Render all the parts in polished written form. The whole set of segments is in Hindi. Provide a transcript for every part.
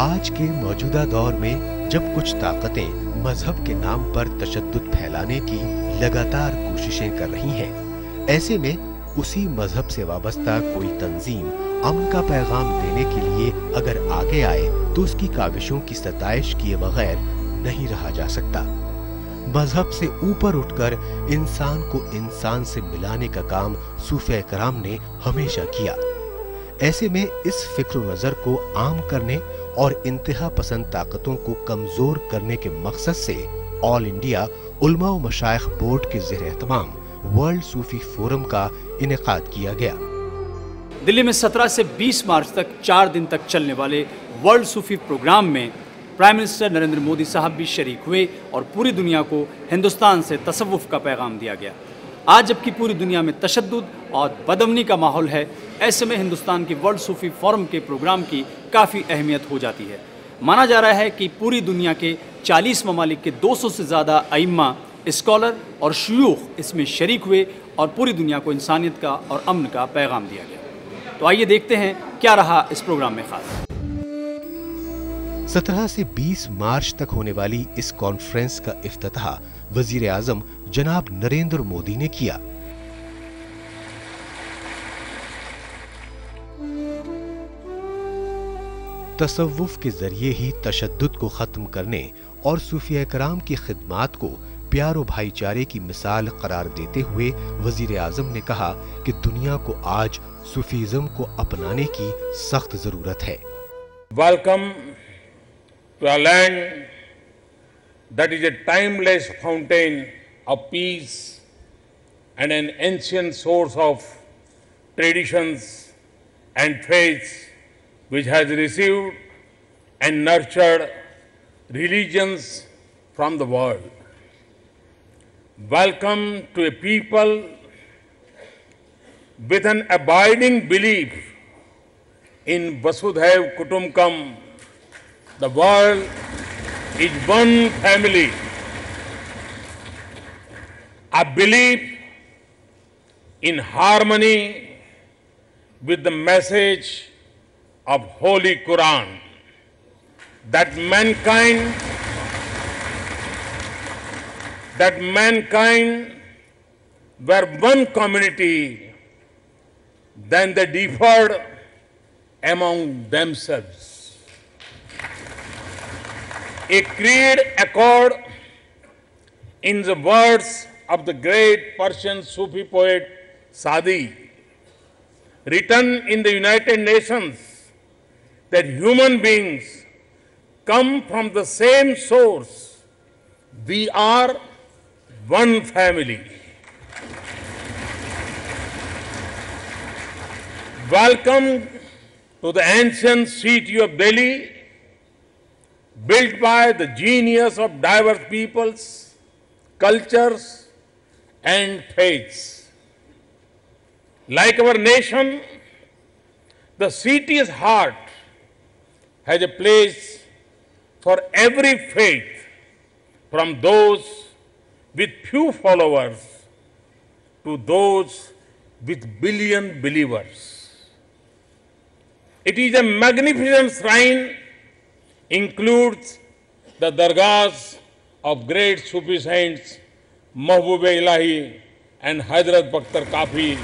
आज के मौजूदा दौर में जब कुछ ताकतें मजहब के नाम पर तशद्दुद फैलाने की लगातार कोशिशें कर रही हैं, ऐसे में उसी मजहब से वाबस्ता कोई तंजीम अमन का पैगाम देने के लिए अगर आगे आए तो उसकी काविशों की सताइश किए बगैर नहीं रहा जा सकता। मजहब से ऊपर उठकर इंसान को इंसान से मिलाने का काम सूफे कराम ने हमेशा किया। ऐसे में इस फिक्र नजर को आम करने और इंतहा पसंद ताकतों को कमजोर करने के मकसद से ऑल इंडिया उलमा व मशाइख बोर्ड के ज़ेर एहतमाम वर्ल्ड सूफी फोरम का इनेकाद किया गया। दिल्ली में 17 से 20 मार्च तक 4 दिन तक चलने वाले वर्ल्ड सूफी प्रोग्राम में प्राइम मिनिस्टर नरेंद्र मोदी साहब भी शरीक हुए और पूरी दुनिया को हिंदुस्तान से तसव्वुफ का पैगाम दिया गया। आज जबकि पूरी दुनिया में तशद्दुद और बदअमनी का माहौल है, ऐसे में हिंदुस्तान की वर्ल्ड सूफी फोरम के प्रोग्राम की काफ़ी अहमियत हो जाती है। माना जा रहा है कि पूरी दुनिया के 40 ममालिक के 200 से ज़्यादा अइम्मा, स्कॉलर और शयूख इसमें शरीक हुए और पूरी दुनिया को इंसानियत का और अमन का पैगाम दिया गया। तो आइए देखते हैं क्या रहा इस प्रोग्राम में खास। 17 से 20 मार्च तक होने वाली इस कॉन्फ्रेंस का इफ्तिताह वजीर आजम जनाब नरेंद्र मोदी ने किया। तसव्वुफ के जरिए ही तशद्दुद को खत्म करने और सूफिया कराम की खिदमात को प्यार और भाईचारे की मिसाल करार देते हुए वजीर आजम ने कहा कि दुनिया को आज सूफीज्म को अपनाने की सख्त जरूरत है। Welcome to a land that is a timeless fountain of peace and an ancient source of traditions and faiths which has received and nurtured religions from the world. Welcome to a people with an abiding belief in Vasudhaiv Kutumbakam. The world is one family. I believe in harmony with the message of Holy Quran that mankind were one community, then they differed among themselves. A creed accord in the words of the great Persian Sufi poet Sadi, written in the United Nations, that human beings come from the same source. We are one family. Welcome to the ancient city of Delhi, built by the genius of diverse peoples, cultures, and faiths. Like our nation, the city's heart has a place for every faith, from those with few followers to those with billion believers. It is a magnificent shrine, includes the dargahs of great Sufi saints Mahbub-e-Ilahi and Hazrat Bakhtar Kafi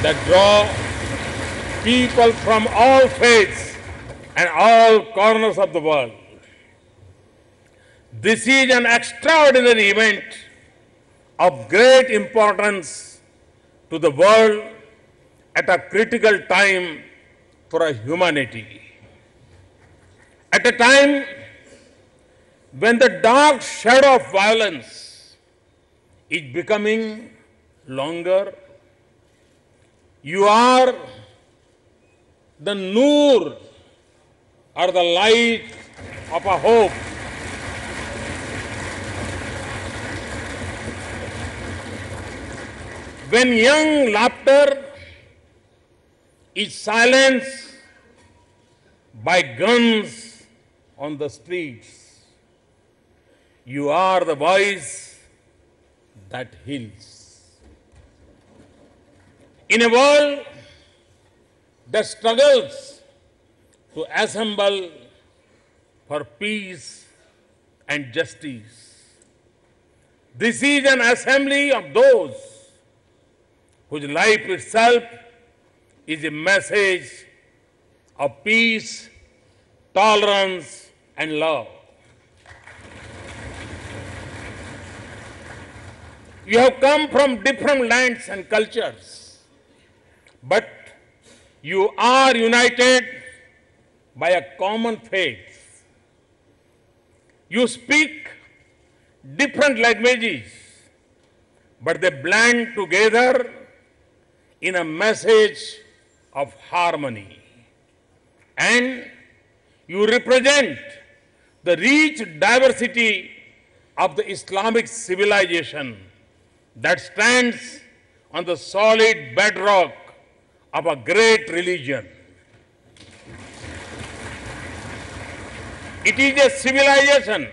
that draw people from all faiths and all corners of the world. This is an extraordinary event of great importance to the world at a critical time for humanity. At a time when the dark shadow of violence is becoming longer, you are the noor or the light of a hope. When young laughter is silenced by guns on the streets, you are the voice that heals. In a world that struggles to assemble for peace and justice. This is an assembly of those whose life itself is a message of peace, tolerance, and love. You have come from different lands and cultures, but you are united by a common faith. You speak different languages, but they blend together in a message of harmony. And you represent the rich diversity of the Islamic civilization that stands on the solid bedrock of a great religion. It is a civilization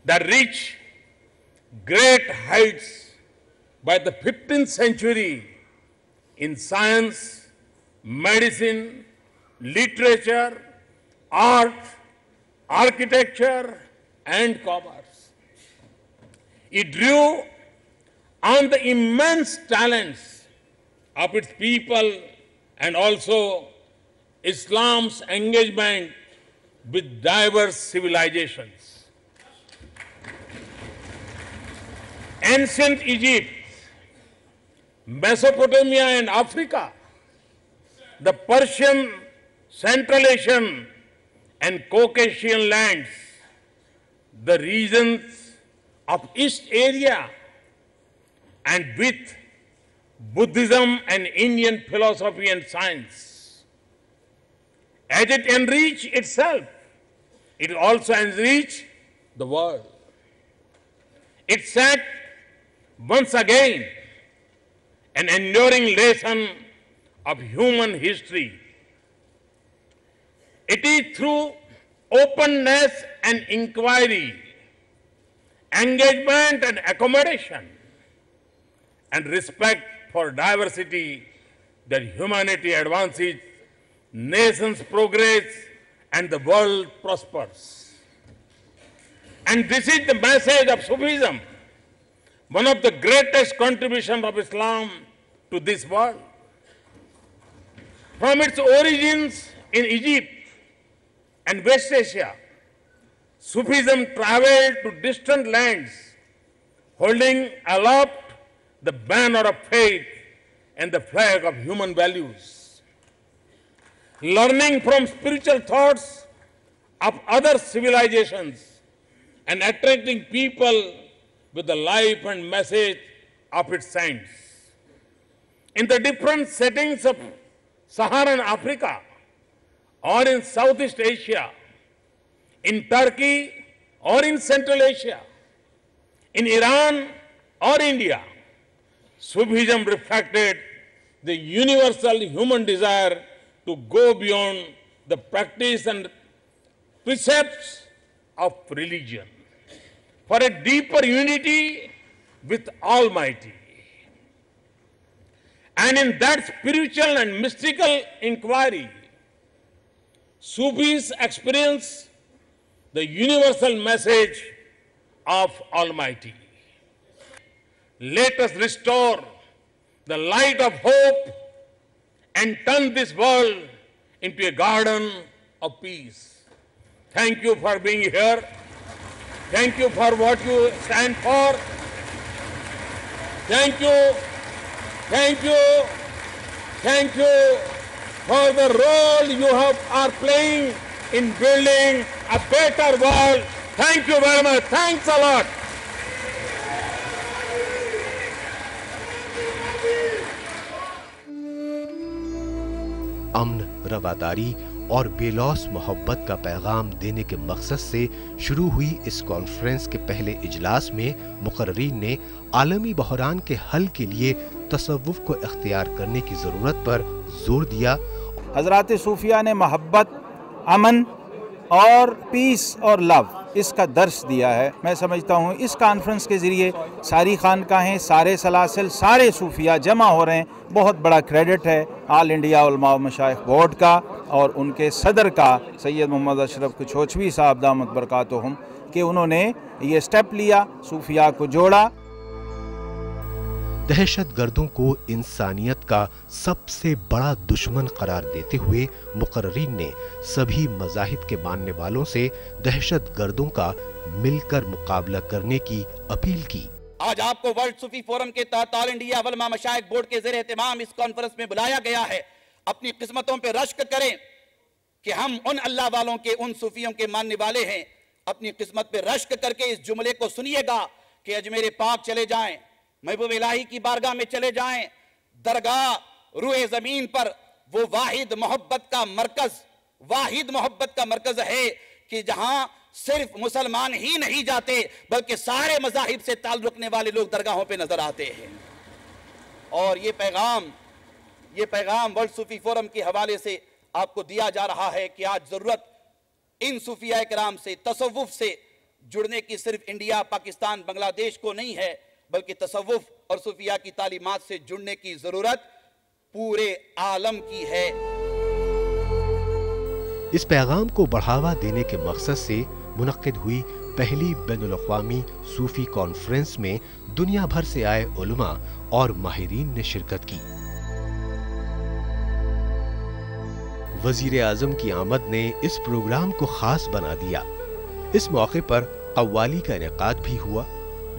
that reached great heights by the 15th century in science, medicine, literature, art, architecture, and commerce. It drew on the immense talents of its people and also Islam's engagement with diverse civilizations. Ancient Egypt, Mesopotamia and Africa, the Persian, Central Asian and Caucasian lands, the regions of East Asia, and with Buddhism and Indian philosophy and science. As it enriched itself, it also enriched the world. It set once again an enduring lesson of human history. It is through openness and inquiry, engagement and accommodation, and respect for diversity that humanity advances, nations progress, and the world prospers. And this is the message of Sufism, one of the greatest contributions of Islam to this world. From its origins in Egypt and West Asia, Sufism traveled to distant lands, holding aloft the banner of faith and the flag of human values. Learning from spiritual thoughts of other civilizations and attracting people with the life and message of its saints. In the different settings of Saharan Africa or in Southeast Asia, in Turkey or in Central Asia, in Iran or India, Sufism reflected the universal human desire to go beyond the practice and precepts of religion for a deeper unity with Almighty. And in that spiritual and mystical inquiry, Sufis experience the universal message of Almighty. Let us restore the light of hope and turn this world into a garden of peace. Thank you for being here. Thank you for what you stand for. Thank you. Thank you. Thank you for the role you are playing in building a better world. Thank you very much. Thanks a lot. अमन, रवादारी और बेलौस मोहब्बत का पैगाम देने के मकसद से शुरू हुई इस कॉन्फ्रेंस के पहले इजलास में मुकर्रीन ने आलमी बहरान के हल के लिए तसव्वुफ को इख्तियार करने की जरूरत पर जोर दिया। हजरात सूफिया ने मोहब्बत, अमन और पीस और लव इसका दर्स दिया है। मैं समझता हूँ इस कॉन्फ्रेंस के ज़रिए सारी खानकाहें, सारे सलासिल, सारे सूफिया जमा हो रहे हैं। बहुत बड़ा क्रेडिट है ऑल इंडिया उलमा व मशाइख बोर्ड का और उनके सदर का सैयद मोहम्मद अशरफ कुछोचवी साहब दामत बरकातुहुम कि उन्होंने ये स्टेप लिया, सूफिया को जोड़ा। दहशतगर्दों को इंसानियत का सबसे बड़ा दुश्मन करार देते हुए मुकर्रिरीन ने सभी मज़ाहिब के मानने वालों से दहशतगर्दों का मिलकर मुकाबला करने की अपील की। आज आपको वर्ल्ड सूफी फोरम के तहत ऑल इंडिया उलमा मशाइख बोर्ड के ज़ेर एहतमाम इस कॉन्फ्रेंस में बुलाया गया है। अपनी किस्मतों पे रश्क करें कि हम उन अल्लाह वालों के, उन सूफियों के मानने वाले हैं। अपनी किस्मत पे रश्क करके इस जुमले को सुनिएगा कि अजमेर पाक चले जाएं, महबूब इलाही की बारगाह में चले जाएं, दरगाह रूए जमीन पर वो वाहिद मोहब्बत का मरकज है कि जहां सिर्फ मुसलमान ही नहीं जाते बल्कि सारे मज़ाहिब से ताल्लुक़ रखने वाले लोग दरगाहों पे नजर आते हैं। और ये पैगाम वर्ल्ड सूफी फोरम के हवाले से आपको दिया जा रहा है कि आज जरूरत इन सूफिया किराम से, तसव्वुफ से जुड़ने की सिर्फ इंडिया, पाकिस्तान, बांग्लादेश को नहीं है, बल्कि तसव्वुफ और सूफिया की तालीमात से जुड़ने की जरूरत पूरे आलम की है। इस पैगाम को बढ़ावा देने के मकसद से मुनक्किद हुई पहली बैनुल-अक़वामी सूफी कॉन्फ्रेंस में दुनिया भर से आए उलमा और माहिरीन ने शिरकत की। वजीर आजम की आमद ने इस प्रोग्राम को खास बना दिया। इस मौके पर कव्वाली का इनेकाद भी हुआ।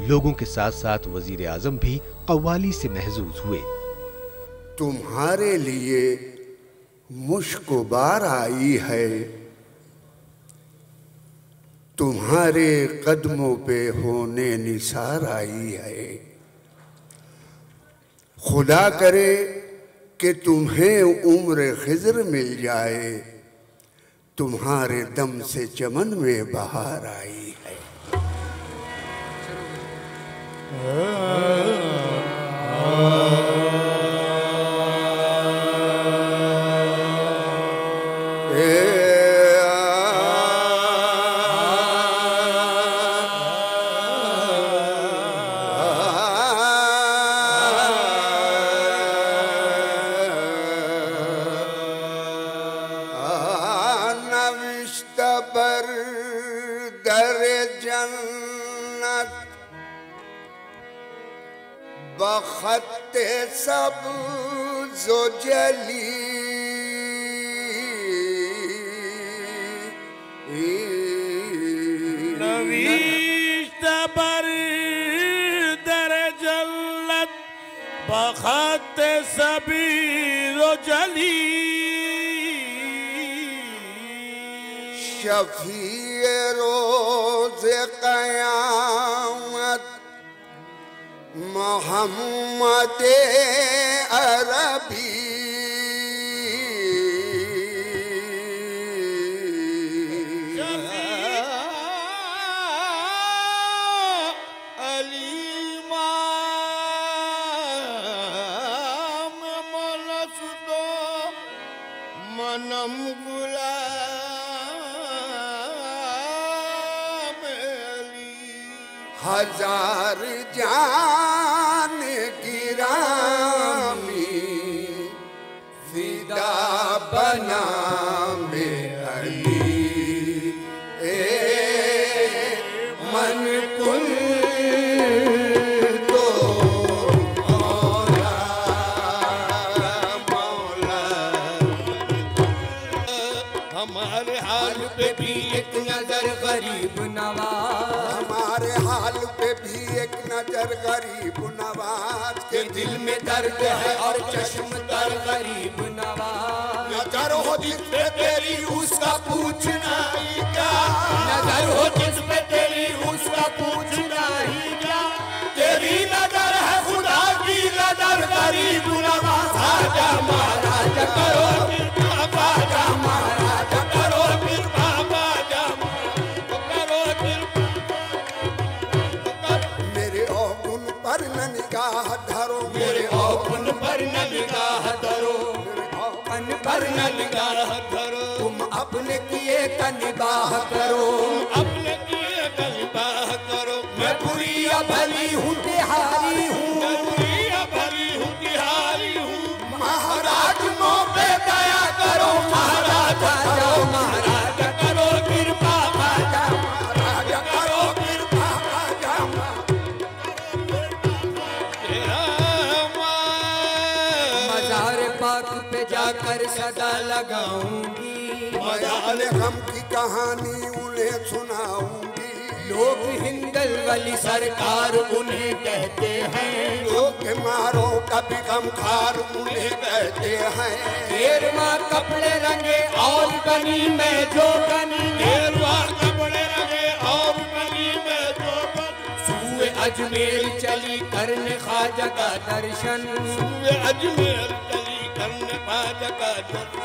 लोगों के साथ साथ वजीर आजम भी कव्वाली से महजूज हुए। तुम्हारे लिए मुश्कुबार आई है, तुम्हारे कदमों पे होने निसार आई है। खुदा करे कि तुम्हें उम्र खिज़र मिल जाए, तुम्हारे दम से चमन में बहार आई है। बखते सब जो जली नवीश्त बर दर जन्नत बखते सभी जो जली शफीए रोज़ क़यामत मोहम्मद अरबी अलीमाम मनसुदो मनम गुलाम अली हजार जान गिरामी फिदा बना में अली ए मन कुल तो मौला मौला। हमारे हाल पे भी एक नजर गरीब नवाज, हमारे हाल पे भी एक नजर गरीब नवाज के दिल में दर्द है और चश्म तर गरीब नवाज। नजर हो जिस पे तेरी उसका पूछना ही क्या, नजर हो जिस पे तेरी उसका पूछना ही क्या। तेरी नजर है खुदा की नजर गरीब नवाज। आजा महाराज करो कृपा, आजा महाराज करो कृपा, आजा करो कृपा। मेरे औगुन पर न निगाह धरो, मेरे औगुन पर न निगाह धरो, औगुन पर न निगाह धरो। तुम अपने किए का निबाह करो, अपने किए कृपा करो। मैं बुरी या भली हूँ तिहारी हूँ, मैं बुरी या भली हूँ तिहारी हूँ। महाराज मों पे दया करो, महाराज करो, महाराज करो कृपा खाजा, महाराज करो कृपा खाजा। मज़ार पाक पे जाकर सदा लगाऊंगी, मजाल गम की कहानी उन्हें सुनाऊंगी। लोग हिंदल वाली सरकार उन्हें कहते हैं, लोग मारो कभी गम खार उन्हें कहते हैं। गेरुआ कपड़े रंगे और बनी मैं जो बनी, गेरुआ कपड़े रंगे और बनी मैं जो बनी। सूए अजमेर चली करने ख्वाजा का दर्शन, सूए अजमेर चली करने ख्वाजा का दर्शन।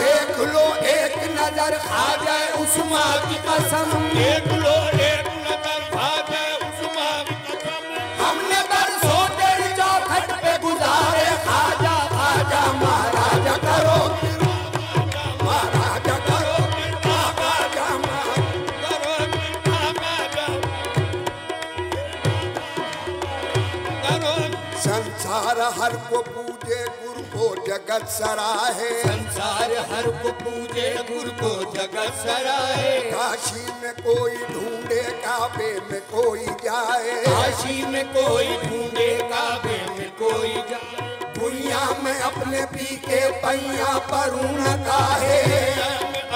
देख लो एक नजर ख्वाजा उस्मान की कसम, देख लो एक नजर ख्वाजा उस्मान की कसम। हमने बरसों तेरी चौखट पे गुजारे ख्वाजा, ख्वाजा महाराजा करो महाराज करो कृपा ख्वाजा, करो कृपा ख्वाजा, करो। संसार हर को पूजे गुरु को जगत सराहे, संसार हर को पूजे गुरु को जगत सराहे। काशी में कोई ढूंढे काबे में कोई जाए, काशी में कोई ढूंढे काबे में कोई जाए। दुनिया में अपने पी के पैया पर न काहे,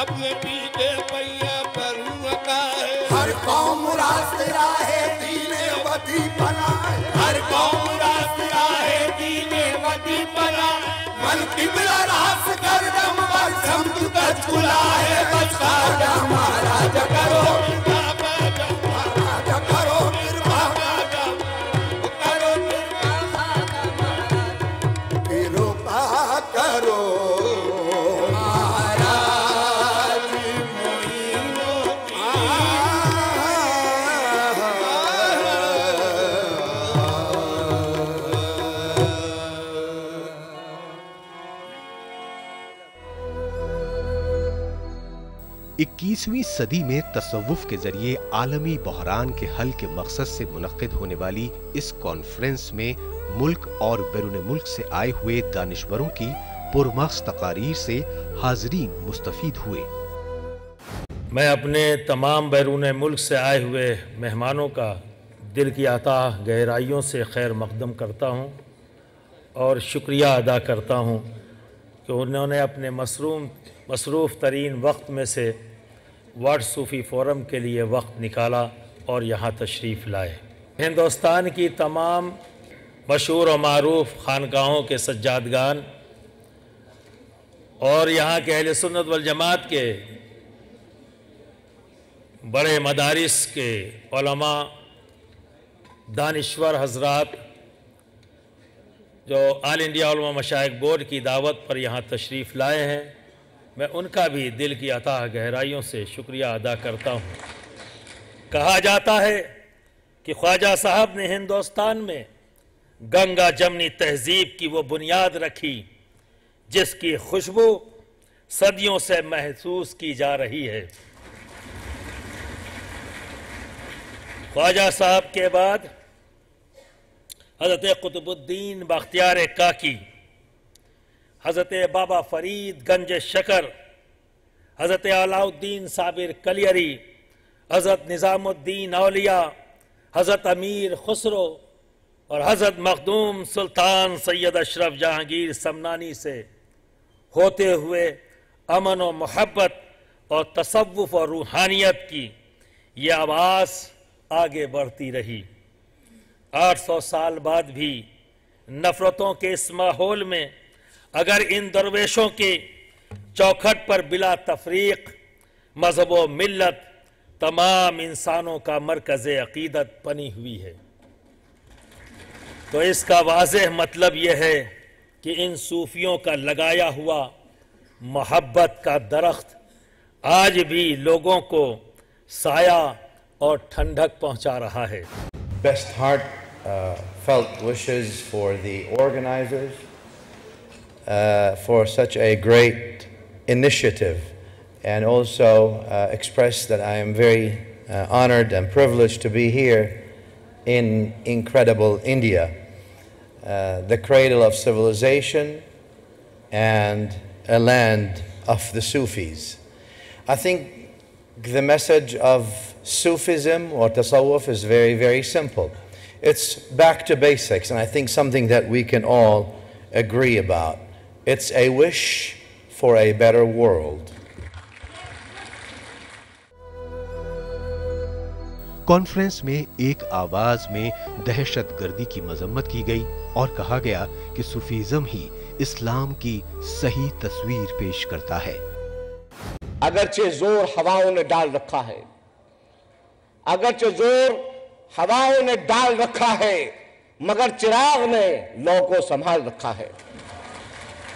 अपने पी के पैया पर न काहे। हर कौम रास्ते राहे दीने वती बनाए, हर कौम रास्ते राहे दीने वती बनाए। मन किबला रास कर दम पर समझ गज खुला है बस ख्वाजा, महाराज करो कृपा ख्वाजा, महाराज करो कृपा ख्वाजा, करो कृपा ख्वाजा, महाराज कृपा करो। महाराज मोइनो इक्कीसवीं सदी में तसव्वुफ के जरिए आलमी बहरान के हल के मकसद से मुनक्किद होने वाली इस कॉन्फ्रेंस में मुल्क और बैरून मुल्क से आए हुए दानिशवरों की पुरमख्स तकारीर से हाजरीन मुस्तफीद हुए। मैं अपने तमाम बैरून मुल्क से आए हुए मेहमानों का दिल की अताह गहराइयों से खैर मकदम करता हूँ और शुक्रिया अदा करता हूँ कि उन्होंने अपने मसरूफ़ तरीन वक्त में से वर्ल्ड सूफ़ी फ़ोरम के लिए वक्त निकाला और यहाँ तशरीफ़ लाए। हिंदुस्तान की तमाम मशहूर और मारूफ़ खानकाहों के सज्जादगान और यहाँ के अहले सुन्नत वल जमात के बड़े मदारिस के उलमा दानिश्वर हज़रात जो ऑल इंडिया उलमा मशाइख बोर्ड की दावत पर यहाँ तशरीफ़ लाए हैं, मैं उनका भी दिल की अताह गहराइयों से शुक्रिया अदा करता हूँ। कहा जाता है कि ख्वाजा साहब ने हिंदुस्तान में गंगा जमनी तहजीब की वो बुनियाद रखी जिसकी खुशबू सदियों से महसूस की जा रही है। ख्वाजा साहब के बाद हज़रत कुतुबुद्दीन बख्तियार काकी, हज़रत बाबा फरीद गंज शकर, हज़रत अलाउद्दीन साबिर कलियरी, हज़रत निज़ामुद्दीन औलिया, हज़रत अमीर खुसरो और हज़रत मखदूम सुल्तान सैयद अशरफ जहांगीर समनानी से होते हुए अमन व मोहब्बत और तसव्वुफ और रूहानियत की ये आवाज़ आगे बढ़ती रही। 800 साल बाद भी नफ़रतों के इस माहौल में अगर इन दरवेशों के चौखट पर बिला तफरीक मज़हब व मिल्लत तमाम इंसानों का मरकज़ अक़ीदत बनी हुई है, तो इसका वाज़ेह मतलब यह है कि इन सूफियों का लगाया हुआ मोहब्बत का दरख्त आज भी लोगों को साया और ठंडक पहुंचा रहा है। Best heartfelt wishes for the organizers for such a great initiative, and also express that I am very honored and privileged to be here in incredible India, the cradle of civilization and a land of the Sufis. I think the message of Sufism or Tasawwuf is very, very simple. It's back to basics, and I think something that we can all agree about. It's a wish for a better world. Conference में एक आवाज में दहशतगर्दी की मजम्मत की गई और कहा गया कि सूफीज्म ही इस्लाम की सही तस्वीर पेश करता है। अगरचे जोर हवाओं ने डाल रखा है, अगरचे जोर हवाओं ने डाल रखा है, मगर चिराग ने लौ को संभाल रखा है।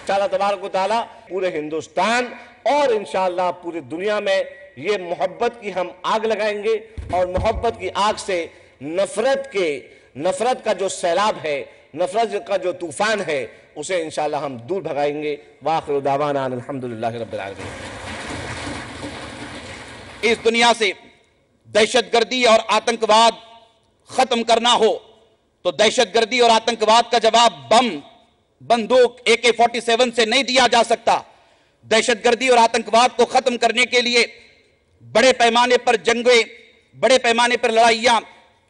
अल्लाह तबारक व तआला पूरे हिंदुस्तान और इंशाअल्लाह पूरी दुनिया में ये मोहब्बत की हम आग लगाएंगे और मोहब्बत की आग से नफरत का जो सैलाब है, नफरत का जो तूफान है, उसे इंशाअल्लाह हम दूर भगाएंगे। वाखिरु दावाना अल्हम्दुलिल्लाहि रब्बिल आलमीन। इस दुनिया से दहशतगर्दी और आतंकवाद खत्म करना हो तो दहशतगर्दी और आतंकवाद का जवाब बम, बंदूक, AK-47 से नहीं दिया जा सकता। दहशतगर्दी और आतंकवाद को खत्म करने के लिए बड़े पैमाने पर जंगें, बड़े पैमाने पर लड़ाइयां,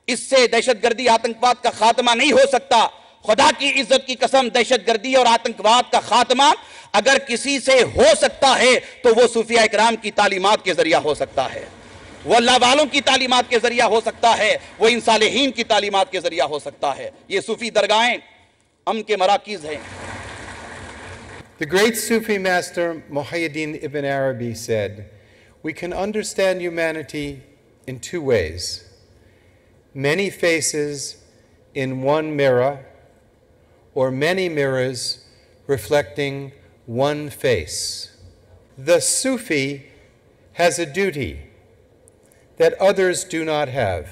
इससे दहशतगर्दी आतंकवाद का खात्मा नहीं हो सकता। खुदा की इज्जत की कसम, दहशतगर्दी और आतंकवाद का खात्मा अगर किसी से हो सकता है तो वो सूफिया इकराम की तालीमात के जरिया हो सकता है, वो अल्लाह वालों की तालीमात के जरिया हो सकता है, वो इन सालेहीन की तालीमात के जरिया हो सकता है। ये सूफी दरगाहें अमन के मराकीज हैं। The great Sufi master Muhyiddin Ibn Arabi said, "We can understand humanity in two ways: many faces in one mirror, or many mirrors reflecting one face." The Sufi has a duty that others do not have.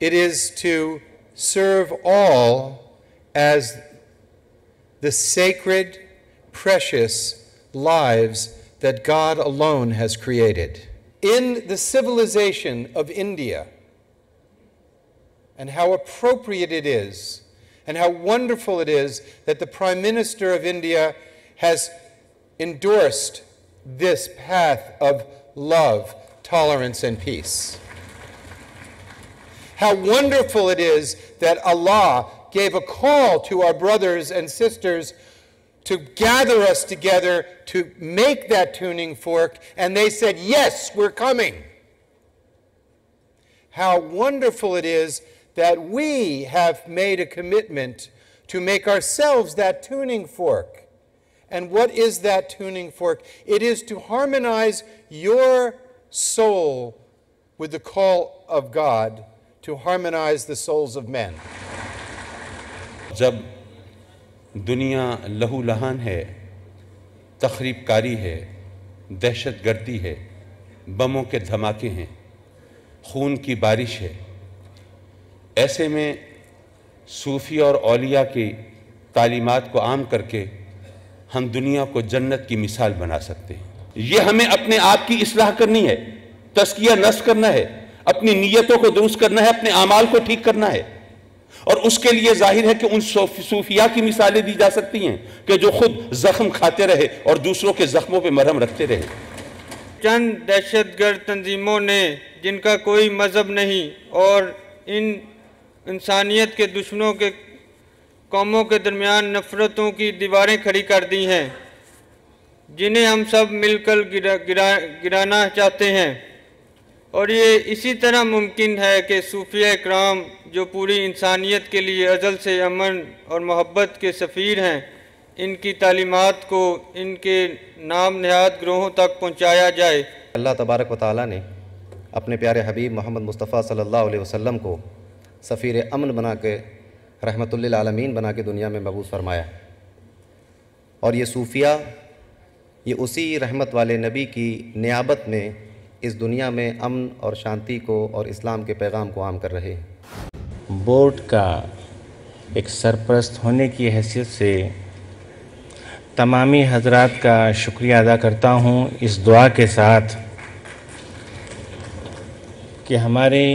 It is to serve all as the sacred, precious lives that God alone has created. In the civilization of India, and how appropriate it is, and how wonderful it is that the Prime Minister of India has endorsed this path of love, tolerance, and peace. How wonderful it is that Allah gave a call to our brothers and sisters to gather us together to make that tuning fork, and they said, "Yes, we're coming." How wonderful it is that we have made a commitment to make ourselves that tuning fork. And what is that tuning fork? It is to harmonize your soul with the call of God, to harmonize the souls of men. जब दुनिया लहूलहान है, तखरीबकारी है, दहशतगर्दी है, बमों के धमाके हैं, खून की बारिश है, ऐसे में सूफ़ी और औलिया की तालीमात को आम करके हम दुनिया को जन्नत की मिसाल बना सकते हैं। ये हमें अपने आप की इस्लाह करनी है, तज़किया नफ्स करना है, अपनी नीयतों को दुरुस्त करना है, अपने आमाल को ठीक करना है। और उसके लिए जाहिर है कि उन सूफिया की मिसालें दी जा सकती हैं कि जो खुद जख्म खाते रहे और दूसरों के जख्मों पे मरहम रखते रहे। चंद दहशतगर्द तंजीमों ने, जिनका कोई मज़हब नहीं और इन इंसानियत के दुश्मनों के कौमों के दरमियान नफ़रतों की दीवारें खड़ी कर दी हैं, जिन्हें हम सब मिलकर गिराना चाहते हैं। और ये इसी तरह मुमकिन है कि सूफिया इकराम, जो पूरी इंसानियत के लिए अज़ल से अमन और मोहब्बत के सफ़ीर हैं, इनकी तालीमात को इनके नाम नहाद ग्रोहों तक पहुँचाया जाए। अल्लाह तबारक व तआला ने अपने प्यारे हबीब मोहम्मद मुस्तफ़ा सल्लल्लाहु अलैहि वसल्लम को सफ़ीर अमन बना के, रहमतुल लिल आलमीन बना के दुनिया में मबूस फरमाया। और ये सूफिया, ये उसी रहमत वाले नबी की नियाबत में इस दुनिया में अमन और शांति को और इस्लाम के पैगाम को आम कर रहे हैं। बोर्ड का एक सरपरस्त होने की हैसियत से तमामी हजरात का शुक्रिया अदा करता हूँ, इस दुआ के साथ कि हमारे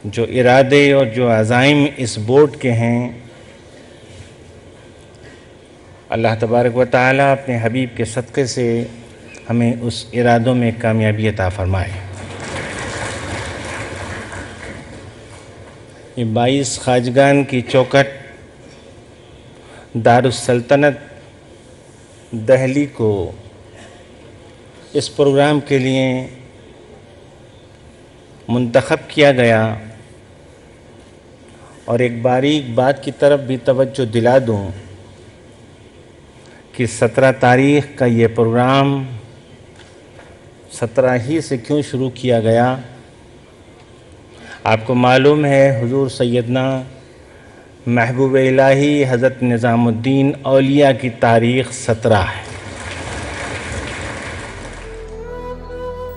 जो इरादे और जो अज़ाइम इस बोर्ड के हैं, अल्लाह तबारक व तआला अपने हबीब के सदक़े से हमें उस इरादों में कामयाबी अता फ़रमाए। ये 22 ख़ाजगान की चौखट दारुस्सल्तनत दिल्ली को इस प्रोग्राम के लिए मुंतखब किया गया। और एक बारीक बात की तरफ भी तवज्जो दिला दूं कि 17 तारीख़ का ये प्रोग्राम 17 ही से क्यों शुरू किया गया। आपको मालूम है हुजूर सैयदना महबूब इलाही हज़रत निज़ामुद्दीन औलिया की तारीख़ 17 है।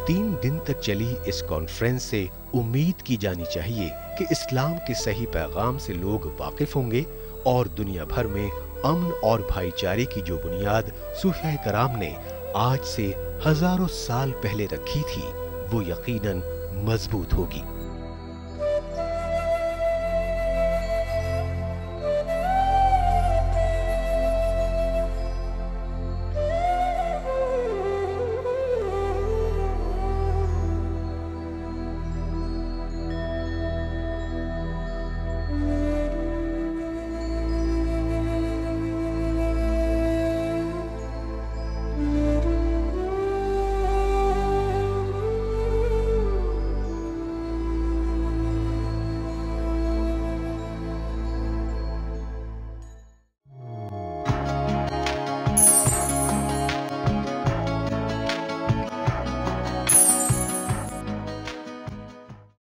3 दिन तक चली इस कॉन्फ्रेंस से उम्मीद की जानी चाहिए कि इस्लाम के सही पैगाम से लोग वाकिफ होंगे और दुनिया भर में अमन और भाईचारे की जो बुनियाद सूफिया कराम ने आज से हजारों साल पहले रखी थी वो यकीनन मजबूत होगी।